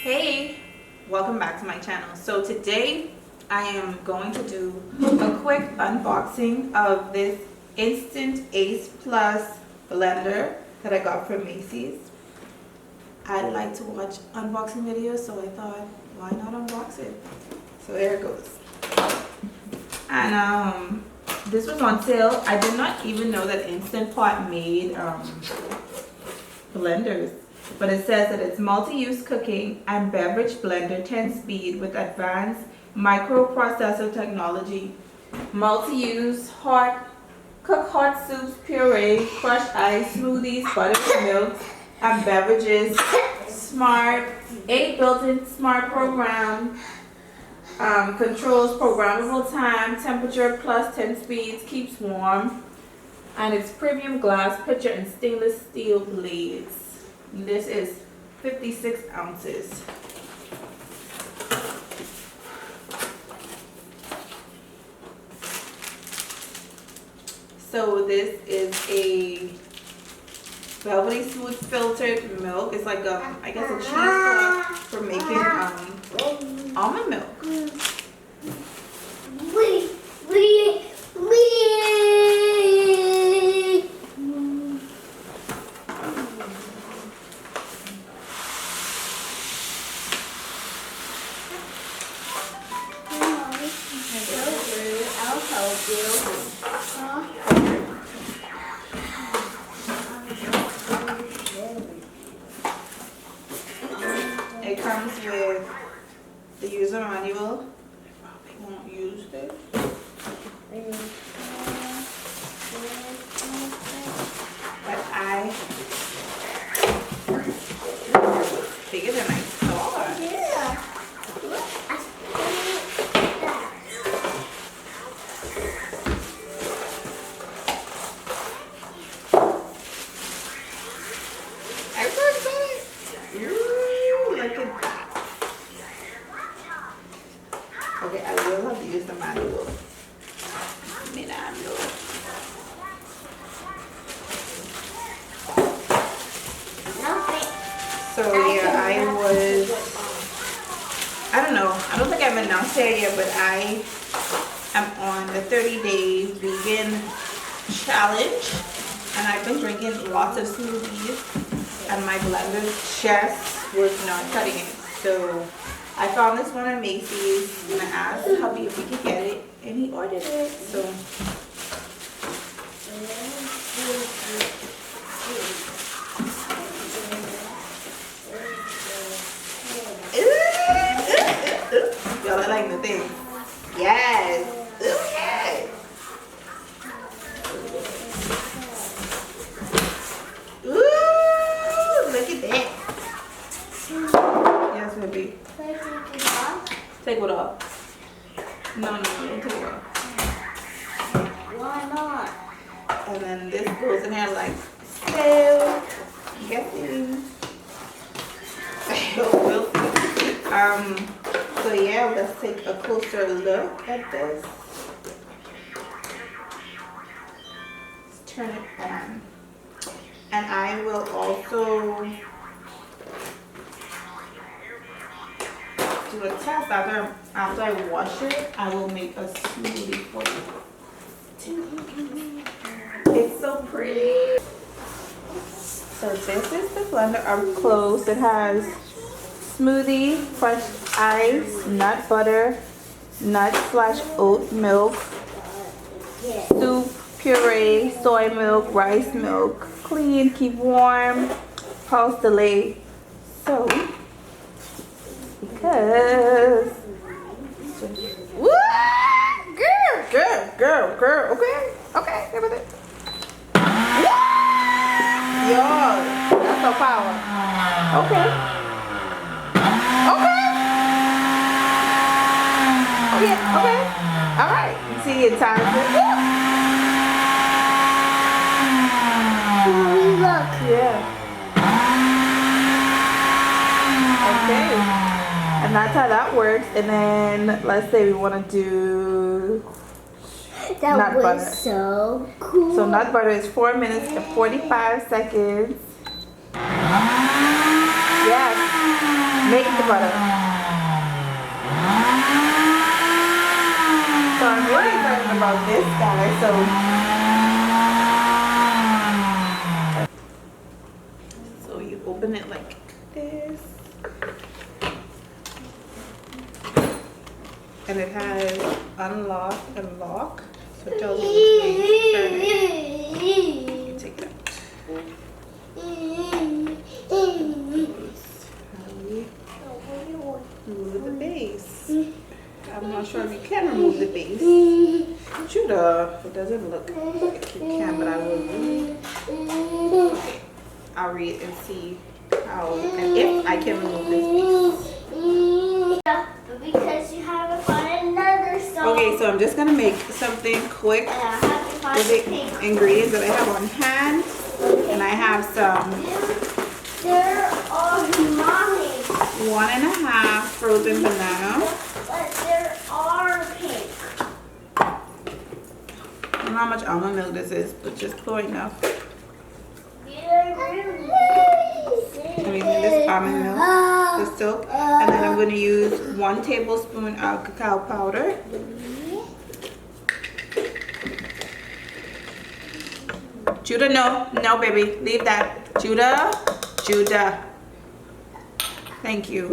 Hey, welcome back to my channel. So today I am going to do a quick unboxing of this Instant Ace Plus blender that I got from Macy's. I like to watch unboxing videos, so I thought, why not unbox it? So there it goes. And this was on sale. I did not even know that Instant Pot made blenders. But it says that it's multi-use cooking and beverage blender 10-speed with advanced microprocessor technology. Multi-use cook hot soups, puree, crushed ice, smoothies, buttermilk, and beverages. Smart, 8 built-in smart program. Controls programmable time, temperature plus 10 speeds, keeps warm. And it's premium glass, pitcher, and stainless steel blades. This is 56 ounces. So this is a velvety smooth filtered milk. It's like a, I guess, a cheese for making almond milk. It comes with the user manual. I probably won't use this. But I bigger than I thought. Yeah. Okay, I will have to use the manual. So yeah, I don't know. I don't think I've announced it yet, but I am on the 30-day vegan challenge, and I've been drinking lots of smoothies, and my blender just was not cutting it. So I found this one at Macy's, and I asked hubby if we could get it, and he ordered it. So y'all are like the thing. Yes. Okay. Ooh, look at that. Yes, baby. Take what off? No, don't take it off. Why not? And then this goes in here like so. I'm guessing. So yeah, let's take a closer look at this. Let's turn it on. And I will also do a test after I wash it. I will make a smoothie for you. It's so pretty. So this is the blender up close. It has smoothie, fresh ice, nut butter, nut/oat milk, soup, puree, soy milk, rice milk, clean, keep warm, pulse delay. So because girl, okay, everything. Yo, that's the power. Okay. Okay. All right. You see it time to Look. yeah. Okay. And that's how that works. And then let's say we want to do That nut was butter. so cool. So nut butter is 4 minutes and 45 seconds. Yes. Make the butter. So I'm really excited about this, guys. So you open it like this. And it has unlock and lock. So it tells you which way to turn it. You take it out. Remove the base. I'm not sure if you can remove the base. Judah, it doesn't look like you can, but I will read. Okay, I'll read and see how and if I can remove this base. Because you haven't found another song. Okay, so I'm just gonna make something quick And I have to find with the the pink. ingredients that I have on hand, and I have some There are mommy, 1.5 frozen banana. but there are pink. I don't know how much almond milk this is, but just pour enough. I'm using this almond milk, the silk, and then I'm going to use 1 tablespoon of cacao powder. Judah, no, baby, leave that. Judah. Thank you.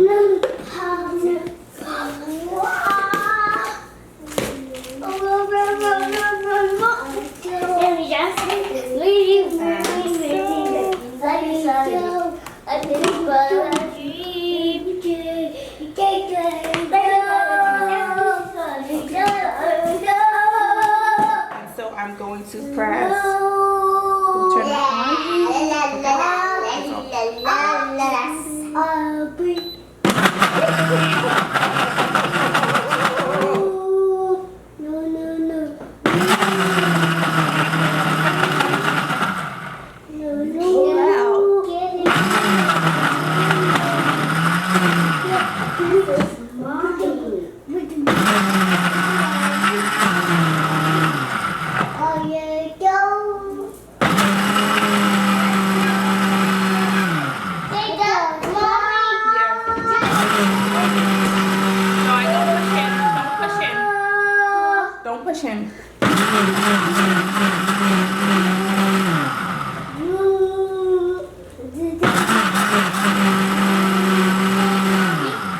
And so I'm going to press. Turn it Don't push him.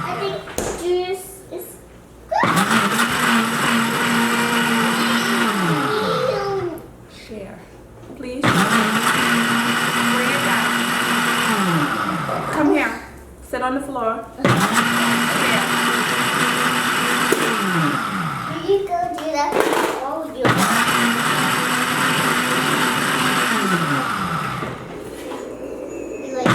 I think juice is Share. Please. Bring it down. Come here. Sit on the floor. You go do that. Oh, you. Like.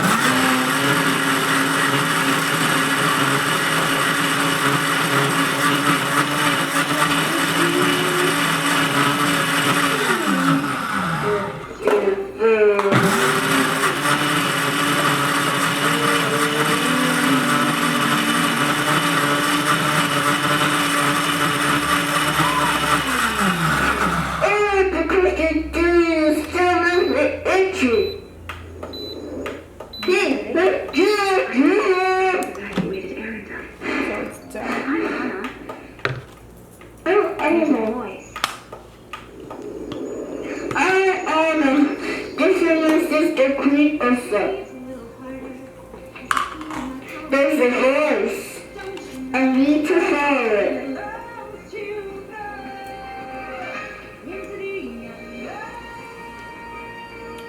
So it's done. There's a voice. I need to hear it.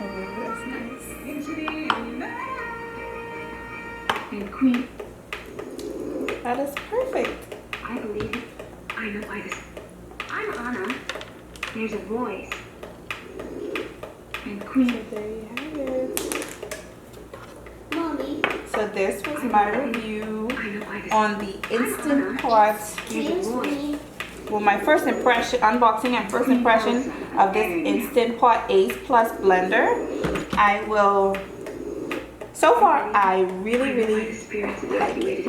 Oh, that's nice. And Queen, That is perfect. I believe it. I know why this. I'm Anna. There's a voice. And Queen, There you have it. Mommy. So this was my review I know why this. on the Instant Pot. James me. Well, my first impression, unboxing and first impression of this Instant Pot Ace Plus blender. I will. So far, I really like it.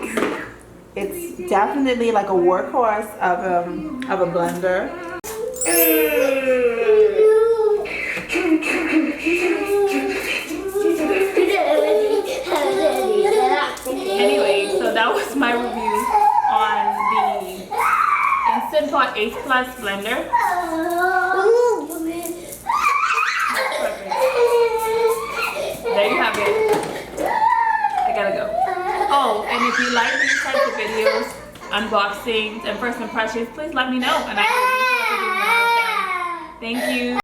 It's definitely like a workhorse of a blender. Anyway, so that was my review on the Instant Pot Ace Plus blender. Perfect. There you have it. I gotta go. Oh, and if you like these types of videos, unboxings, and first impressions, please let me know, and I will be sure to do more of them. Thank you.